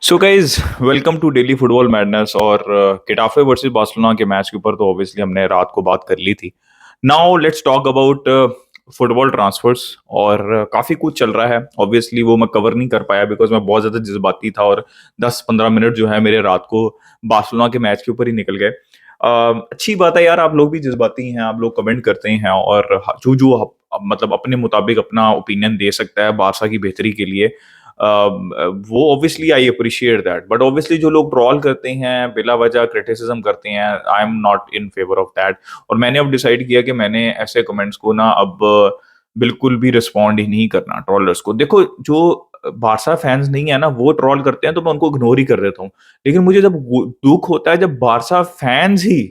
So guys welcome to daily football madness. और Getafe versus Barcelona के match के ऊपर तो ऑब्वियसली हमने रात को बात कर ली थी। Now let's talk about football transfers. और काफी कुछ चल रहा है, ऑब्वियसली वो मैं कवर नहीं कर पाया बिकॉज मैं बहुत ज्यादा जज्बाती था, और 10-15 मिनट जो है मेरे रात को बार्सिलोना के मैच के ऊपर ही निकल गए। अच्छी बात है यार, आप लोग भी जज्बाती हैं, आप लोग कमेंट करते हैं और जो जो मतलब अपने मुताबिक अपना ओपिनियन दे सकता है बारसा की बेहतरी के लिए। वो obviously I appreciate that, but obviously जो लोग ट्रॉल करते हैं, बिला वजह क्रिटिसिज्म करते हैं, I am not in favour of that. और मैंने अब डिसाइड किया कि मैंने ऐसे कमेंट्स को ना अब बिल्कुल भी रिस्पॉन्ड ही नहीं करना ट्रॉलर्स को। देखो, जो बारसा फैंस नहीं है ना वो ट्रॉल करते हैं तो मैं उनको इग्नोर ही कर देता हूँ। लेकिन मुझे जब दुख होता है जब बारसा फैंस ही,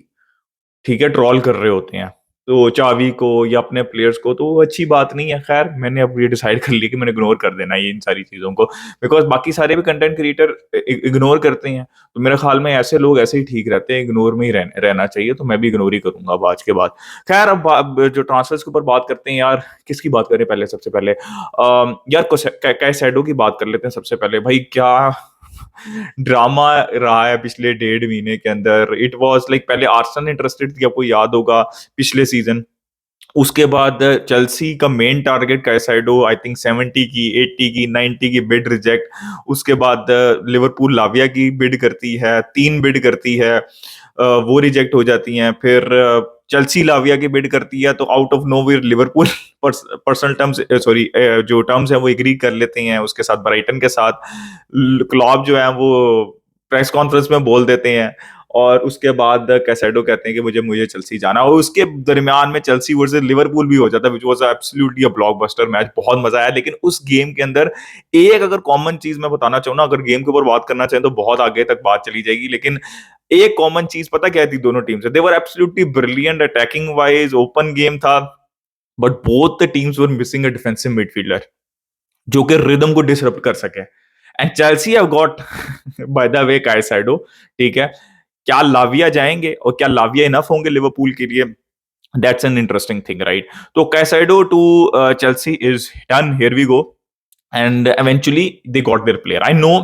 ठीक है, ट्रोल कर रहे होते हैं तो चावी को या अपने प्लेयर्स को, तो वो अच्छी बात नहीं है। खैर, मैंने अब ये डिसाइड कर लिया कि मैंने इग्नोर कर देना है इन सारी चीजों को, बिकॉज बाकी सारे भी कंटेंट क्रिएटर इग्नोर करते हैं। तो मेरे ख्याल में ऐसे लोग ऐसे ही ठीक रहते हैं, इग्नोर में ही रहना चाहिए। तो मैं भी इग्नोर ही करूंगा अब आज के बाद। खैर, अब जो ट्रांसफर्स के ऊपर बात करते हैं यार, किसकी बात करें पहले? सबसे पहले यार कैसेडो की बात कर लेते हैं सबसे पहले। भाई क्या ड्रामा रहा है पिछले 1.5 महीने के अंदर। इट वाज लाइक पहले आर्सेनल इंटरेस्टेड थी, आपको याद होगा, पिछले सीजन। उसके बाद चेल्सी का मेन टारगेट कैसाइडो, आई थिंक 70 की, 80 की, 90 की बिड रिजेक्ट। उसके बाद लिवरपूल लाविया की बिड करती है, 3 बिड करती है, वो रिजेक्ट हो जाती हैं। फिर चेल्सी लाविया की बिड करती है, तो out of nowhere Liverpool personal terms, sorry, जो टर्म्स है वो एग्री कर लेते हैं उसके साथ, ब्राइटन के साथ। क्लॉप जो है वो प्रेस कॉन्फ्रेंस में बोल देते हैं, और उसके बाद कैसेडो कहते हैं कि मुझे मुझे चेल्सी जाना। और उसके दरमियान में चेल्सी वर्सेस लिवरपूल भी हो जाता है, which was absolutely a blockbuster match, बहुत मजा आया। लेकिन उस गेम के अंदर एक अगर कॉमन चीज मैं बताना चाहूँ ना, अगर गेम के ऊपर बात करना चाहें तो बहुत आगे तक बात चली जाएगी, लेकिन एक कॉमन चीज पता क्या थी दोनों टीम से? They were absolutely brilliant attacking wise, open game था, but both the teams were missing a defensive midfielder जो कि रिदम को डिसरप्ट कर सके। And Chelsea have got by the way Caicedo, ठीक है। क्या लाविया जाएंगे और क्या लाविया इनफ होंगे लिवरपूल के लिए? That's an interesting thing, right? तो Caicedo to Chelsea is done, here we go. And eventually they got their player. I know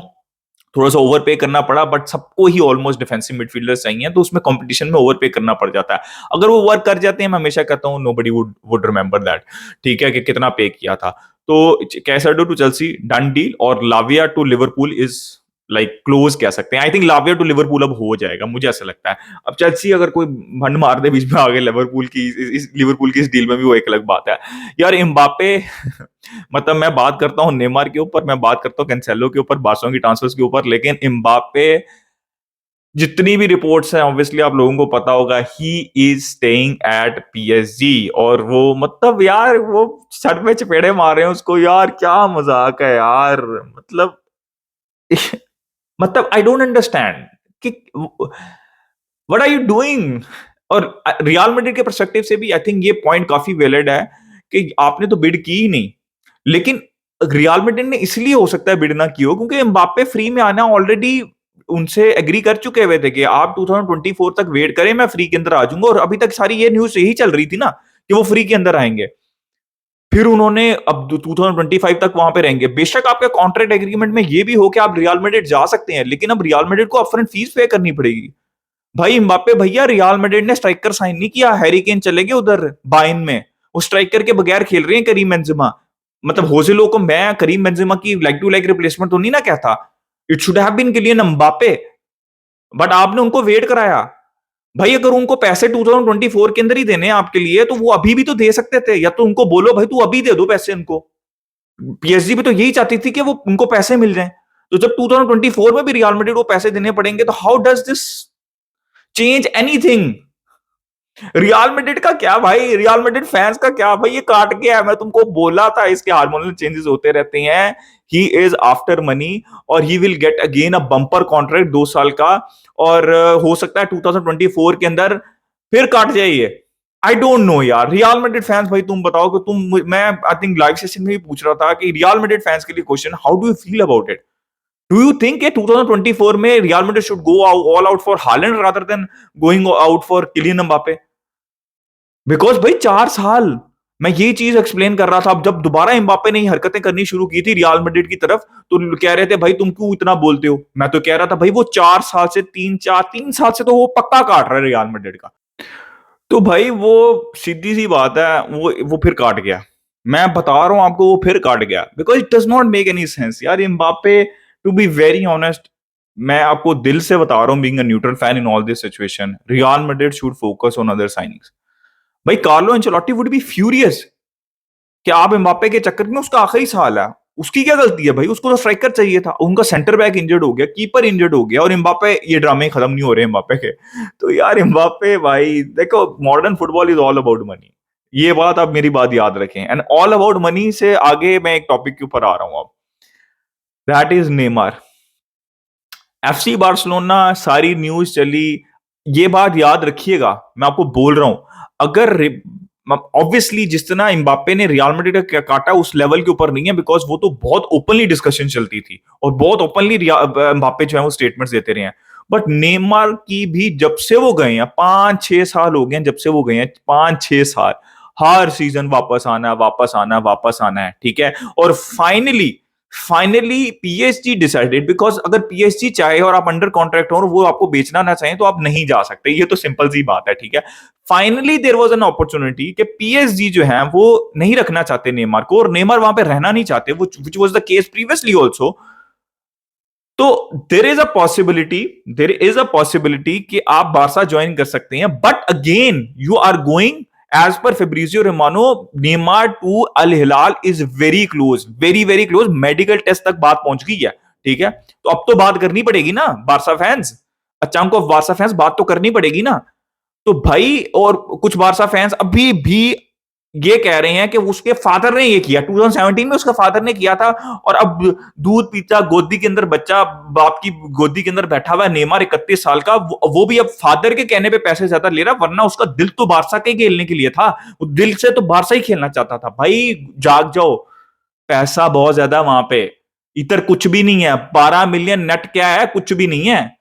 थोड़ा सा ओवर पे करना पड़ा, बट सबको ही ऑलमोस्ट डिफेंसिव मिडफील्डर चाहिए, तो उसमें कंपटीशन में ओवर पे करना पड़ जाता है। अगर वो वर्क कर जाते हैं, मैं हमेशा कहता हूँ नोबडी वुड रिमेंबर दैट, ठीक है, कि कितना पे किया था। तो Caicedo to Chelsea done deal, और Lavia to Liverpool is like close कह सकते हैं। I think Lavia to Liverpool अब हो जाएगा, मुझे ऐसा लगता है। अब चेल्सी अगर कोई भंड मार दे बीच में आगे लिवरपूल की, इस लिवरपूल की इस डील में भी, वो एक अलग बात है। यार एम्बापे मतलब मैं बात करता हूँ नेमार के ऊपर, मैं बात करता हूँ कैंसेलो के ऊपर, बार्सा की ट्रांसफर्स के ऊपर, लेकिन एम्बापे जितनी भी रिपोर्ट्स हैं ऑब्वियसली आप लोगों को पता होगा, he is staying at PSG. और वो मतलब यार वो सर में चपेड़े मार रहे हैं उसको, यार क्या मजाक है यार। मतलब मतलब आई डोंट अंडरस्टैंड कि व्हाट आर यू डूइंग। और रियल मैड्रिड के पर्सपेक्टिव से भी आई थिंक ये पॉइंट काफी वैलिड है कि आपने तो बिड की ही नहीं। लेकिन रियल मैड्रिड ने इसलिए हो सकता है बिड ना की हो क्योंकि एम्बापे फ्री में आना ऑलरेडी उनसे एग्री कर चुके हुए थे कि आप 2024 तक वेट करें, मैं फ्री के अंदर आ जाऊंगा। और अभी तक सारी ये न्यूज यही चल रही थी ना कि वो फ्री के अंदर आएंगे। फिर उन्होंने अब 2025 तक वहां पे रहेंगे। बेशक आपके कॉन्ट्रैक्ट एग्रीमेंट में ये भी हो कि आप रियल मैड्रिड जा सकते हैं, लेकिन अब रियल मैड्रिड को अपफ्रंट फीस पे करनी पड़ेगी। भाई एम्बापे भैया, रियल मैड्रिड ने स्ट्राइकर साइन नहीं किया, हैरी केन चले गए उधर बायन में, वो स्ट्राइकर के बगैर खेल रहे हैं करीम बेंजेमा। मतलब होजिलो को मैं करीम बेंजेमा की लाइक टू लाइक रिप्लेसमेंट तो नहीं ना कहता, it should have been Kylian Mbappe, but आपने उनको वेट कराया। भाई अगर उनको पैसे 2024 के अंदर ही देने हैं आपके लिए, तो वो अभी भी तो दे सकते थे, या तो उनको बोलो भाई तू अभी दे दो पैसे उनको। पीएसजी भी तो यही चाहती थी कि वो उनको पैसे मिल जाएं। तो जब 2024 में भी रियल मैड्रिड को पैसे देने पड़ेंगे, तो how does this change anything? Real Madrid का क्या भाई, रियल मैड्रिड फैंस का क्या भाई, ये काट गया है। मैं तुमको बोला था इसके हार्मोनल चेंजेस होते रहते हैं। ही इज आफ्टर मनी, और he will get again a bumper contract 2 साल का। और हो सकता है 2024 के अंदर फिर काट जाइए। आई डोंट नो यार, रियल मैड्रिड फैंस भाई तुम बताओ कि मैं आई थिंक लाइव सेशन में भी पूछ रहा था कि रियल मैड्रिड फैंस के लिए question, how do you feel about it? Do you think 2024 में Real Madrid should go all out for Haaland rather than going out for Kylian Mbappe? Because भाई 4 साल मैं ये चीज एक्सप्लेन कर रहा था। अब जब दोबारा एम्बापे ने हरकतें करनी शुरू की थी रियल मैड्रिड की तरफ, तो कह रहे थे भाई तुम क्यों इतना बोलते हो। मैं तो कह रहा था भाई वो 4 साल से 3 साल से तो वो पक्का काट रहा है रियल मैड्रिड का। तो भाई वो सीधी सी बात है, वो फिर काट गया। मैं बता रहा हूं आपको, वो फिर काट गया because it does not make any sense यार। Mbappe, to be very honest, मैं आपको दिल से बता रहा हूं, being a neutral fan in all this situation, Real Madrid should focus on other signings. भाई Carlo Ancelotti would be furious कि आप एम्बापे के चक्कर में, उसका आखिरी साल है, उसकी क्या गलती है भाई, उसको तो स्ट्राइकर चाहिए था। उनका सेंटर बैक इंजर्ड हो गया, कीपर इंजर्ड हो गया, और एम्बापे, ये ड्रामे खत्म नहीं हो रहे एम्बापे के। तो यार एम्बापे भाई देखो, modern football is all about money. ये बात आप मेरी बात याद रखें, एंड ऑल अबाउट मनी से आगे मैं एक टॉपिक के ऊपर आ रहा हूं अब, that is Neymar. FC Barcelona, सारी न्यूज चली। ये बात याद रखिएगा, मैं आपको बोल रहा हूं, अगर ऑब्वियसली जिस तरह एम्बापे ने रियल मैड्रिड का काटा उस लेवल के ऊपर नहीं है, बिकॉज वो तो बहुत ओपनली डिस्कशन चलती थी और बहुत ओपनली एम्बापे जो है वो स्टेटमेंट्स देते रहे हैं। बट नेमार की भी जब से वो गए हैं, 5-6 साल हो गए हैं जब से वो गए हैं, 5-6 साल, हर सीजन वापस आना, वापस आना, वापस आना है, ठीक है। और finally finally PSG decided, because अगर पीएसजी चाहे और आप अंडर कॉन्ट्रैक्ट हो और वो आपको बेचना ना चाहें तो आप नहीं जा सकते, ये तो सिंपल सी बात है, ठीक है। Finally there was an opportunity कि पीएसजी जो है वो नहीं रखना चाहते नेमार को, और नेमार वहां पे रहना नहीं चाहते, which was the case previously also. तो देयर इज अ पॉसिबिलिटी कि आप बारसा ज्वाइन कर सकते हैं, but again you are going, as per Fabrizio Romano, Neymar to Al Hilal is very close, very very close, medical test तक बात पहुंच गई है, ठीक है। तो अब तो बात करनी पड़ेगी ना बारसा फैंस, अचानक ऑफ बारसा फैंस, बात तो करनी पड़ेगी ना। तो भाई, और कुछ बारसा फैंस अभी भी ये कह रहे हैं कि उसके फादर ने ये किया, 2017 में उसका फादर ने किया था, और अब दूध पीता गोदी के अंदर बच्चा, बाप की गोदी के अंदर बैठा हुआ है नेमार 31 साल का, वो भी अब फादर के कहने पे पैसे ज्यादा ले रहा, वरना उसका दिल तो बारसा के खेलने के लिए था, वो दिल से तो बारसा ही खेलना चाहता था। भाई जाग जाओ, पैसा बहुत ज्यादा वहां पे, इधर कुछ भी नहीं है। 12 मिलियन नेट क्या है, कुछ भी नहीं है।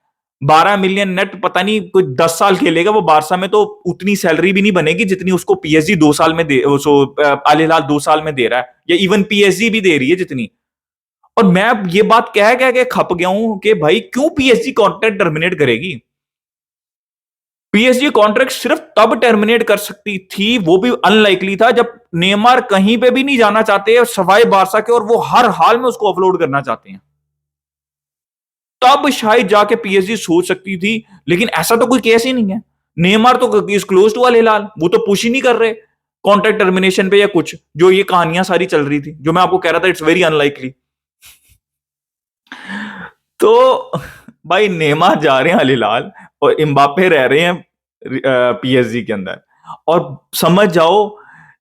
12 मिलियन नेट, पता नहीं कुछ 10 साल खेलेगा वो बारसा में, तो उतनी सैलरी भी नहीं बनेगी जितनी उसको पीएसजी 2 साल में दे, अल हिलाल 2 साल में दे रहा है, या इवन पीएसजी भी दे रही है जितनी। और मैं ये बात कह कह के खप गया हूं कि भाई क्यों पीएसजी कॉन्ट्रैक्ट टर्मिनेट करेगी। पीएसजी कॉन्ट्रैक्ट सिर्फ तब टर्मिनेट कर सकती थी, वो भी अनलाइकली था, जब नेमार कहीं पे भी नहीं जाना चाहते सवाए बारसा के, और वो हर हाल में उसको ऑफलोड करना चाहते हैं, तब शायद जाके पीएसजी सोच सकती थी। लेकिन ऐसा तो कोई केस ही नहीं है। नेमार तो इज क्लोज टू अल हिलाल, वो तो पुश ही नहीं कर रहे कॉन्ट्रैक्ट टर्मिनेशन पे या कुछ, जो ये कहानियां सारी चल रही थी, जो मैं आपको कह रहा था इट्स वेरी अनलाइकली। तो भाई नेमार जा रहे हैं अल हिलाल, और एम्बापे रह रहे हैं पीएसजी के अंदर। और समझ जाओ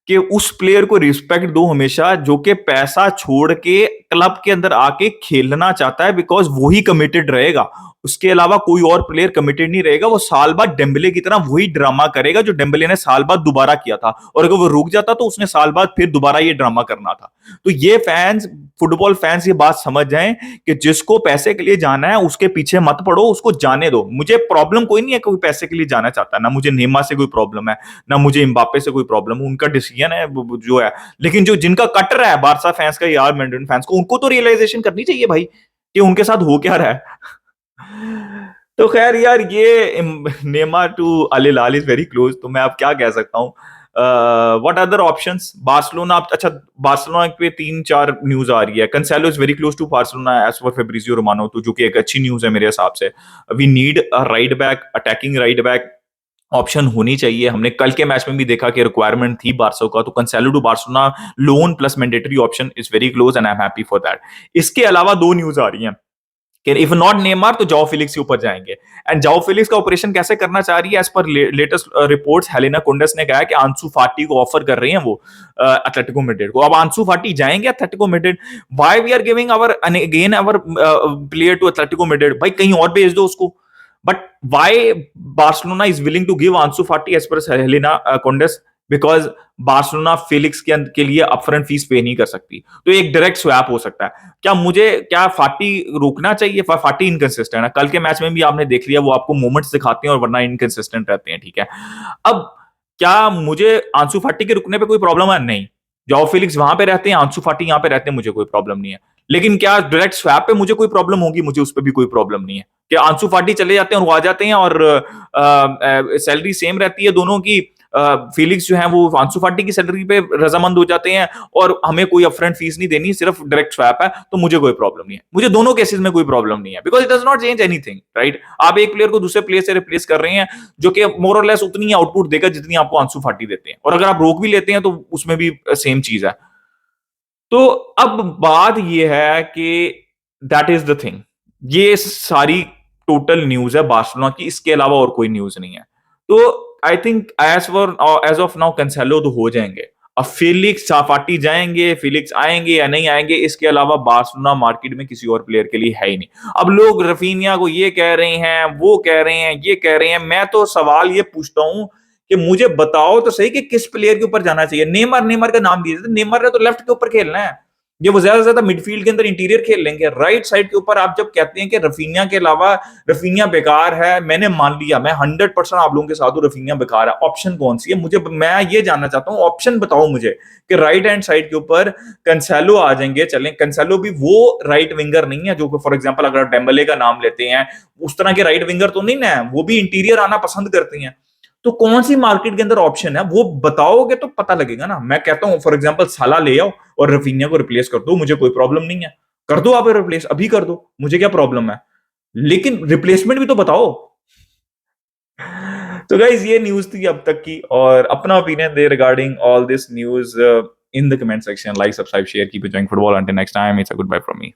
कि उस प्लेयर को रिस्पेक्ट दो हमेशा, जो कि पैसा छोड़ के क्लब के अंदर आके खेलना चाहता है, बिकॉज वो ही कमिटेड रहेगा, उसके अलावा कोई और प्लेयर कमिटेड नहीं रहेगा। वो साल बाद डेम्बले की तरह वही ड्रामा करेगा जो डेम्बले ने साल बाद दोबारा किया था, और अगर वो रुक जाता तो उसने साल बाद फिर दोबारा ये ड्रामा करना था। तो ये फैंस, फुटबॉल फैंस, ये बात समझ जाएं कि जिसको पैसे के लिए जाना है उसके पीछे मत पड़ो, उसको जाने दो। मुझे प्रॉब्लम कोई नहीं है, कोई पैसे के लिए जाना चाहता है ना, मुझे नेमा से कोई प्रॉब्लम है ना, मुझे एम्बापे से कोई प्रॉब्लम है, उनका डिसीजन है जो है। लेकिन जो जिनका कट रहा है बारसा फैंस का या मैड्रिड फैंस को, उनको तो रियलाइजेशन करनी चाहिए भाई कि उनके साथ हो क्या रहा है। तो खैर यार, ये Neymar to Al Hilal is very close, तो मैं अब क्या कह सकता हूँ। व्हाट अदर ऑप्शंस, बार्सिलोना, अच्छा बार्सिलोना पे 3-4 न्यूज आ रही है। Cancelo is very close to Barcelona as per Fabrizio Romano, तो जो कि एक अच्छी न्यूज है मेरे हिसाब से। We need a right back, attacking right back option होनी चाहिए। हमने कल के मैच में भी देखा कि रिक्वायरमेंट थी बार्सा का, तो Cancelo to Barcelona loan plus mandatory option is very close, and I am happy for that. इसके अलावा 2 न्यूज आ रही हैं कि इफ नॉट नेमार तो जाओ फिलिक्स के ऊपर जाएंगे, एंड जाओ फिलिक्स का ऑपरेशन कैसे करना चाह रही है, as per latest reports Helena कुंडस ने कहा कि आंसू फाटी को ऑफर कर रही हैं वो एटलेटिको मैड्रिड को। अब आंसू फाटी जाएंगे Atletico Madrid, why we are giving our again our player to Atletico Madrid, भाई कहीं और भेज दो उसको। But why Barcelona is willing to give Ansu Fati as per Helena Condis, because Barcelona Felix के लिए upfront fees पे नहीं कर सकती, तो एक डायरेक्ट स्वैप हो सकता है। क्या फाटी रोकना चाहिए, फाटी इनकंसिस्टेंट है, कल के मैच में भी आपने देख लिया, वो आपको मोमेंट्स दिखाते हैं और वरना इनकंसिस्टेंट रहते हैं, ठीक है। अब क्या मुझे आंसू फाटी के रुकने पे कोई प्रॉब्लम है? नहीं। जॉव फिलिक्स वहां पे रहते हैं, आंसू फाटी यहाँ पे रहते हैं, मुझे कोई प्रॉब्लम नहीं है। लेकिन क्या डायरेक्ट स्वैप पे मुझे कोई प्रॉब्लम होगी? मुझे उस पर भी कोई प्रॉब्लम नहीं है। क्या आंसू फाटी चले जाते हैं और वो आ जाते हैं और सैलरी सेम रहती है दोनों की, फीलिक्स जो है वो आंसू फाटी की सैलरी पे रजामंद हो जाते हैं और हमें कोई अपफ्रंट फीस नहीं देनी, सिर्फ डायरेक्ट स्वैप है, तो मुझे कोई प्रॉब्लम नहीं है। मुझे दोनों केसेस में कोई प्रॉब्लम नहीं है, because it does not change anything, right? आप एक प्लेयर को दूसरे प्लेयर से रिप्लेस कर रहे हैं जो कि मोर और लेस उतनी आउटपुट देगा जितनी आपको आंसू फाटी देते हैं, और अगर आप रोक भी लेते हैं तो उसमें भी सेम चीज है। तो अब बात ये है कि दैट इज द थिंग, ये सारी टोटल न्यूज है बार्सिलोना की, इसके अलावा और कोई न्यूज नहीं है। तो I think as of now Cancelo तो हो जाएंगे। अब फिलिक्स साफाटी जाएंगे, फिलिक्स आएंगे या नहीं आएंगे, इसके अलावा बार्सिलोना मार्केट में किसी और प्लेयर के लिए है ही नहीं। अब लोग रफीनिया को ये कह रहे हैं, वो कह रहे हैं, ये कह रहे हैं, मैं तो सवाल ये पूछता हूं कि मुझे बताओ तो सही कि किस प्लेयर के ऊपर जाना चाहिए। नेमर, नेमर का नाम दिए थे, नेमर ने तो लेफ्ट के ऊपर खेलना है, ये वो ज्यादा से ज्यादा मिडफील्ड के अंदर इंटीरियर खेल लेंगे। राइट साइड के ऊपर आप जब कहते हैं कि रफीनिया के अलावा, रफीनिया बेकार है, मैंने मान लिया, मैं 100% आप लोगों के साथ हूं, रफीनिया बेकार है, ऑप्शन कौन सी है? मुझे, मैं ये जानना चाहता हूं, ऑप्शन बताओ मुझे कि राइट हैंड साइड के ऊपर कंसेलो आ जाएंगे, चलें। कंसेलो भी वो राइट विंगर नहीं है जो, फॉर एग्जाम्पल अगर डेम्बले का नाम लेते हैं, उस तरह के राइट विंगर तो नहीं ना है, वो भी इंटीरियर आना पसंद करते हैं। तो कौन सी मार्केट के अंदर ऑप्शन है वो बताओगे तो पता लगेगा ना। मैं कहता हूं फॉर एग्जांपल साला ले आओ और रफीनिया को रिप्लेस कर दो, मुझे कोई प्रॉब्लम नहीं है, कर दो आप रिप्लेस, अभी कर दो, मुझे क्या प्रॉब्लम है, लेकिन रिप्लेसमेंट भी तो बताओ। तो गाइज ये न्यूज थी अब तक की, और अपना ओपिनियन दे regarding all this news in the comment section. Like, subscribe, share, keep enjoying football. Until next time, it's a goodbye from me.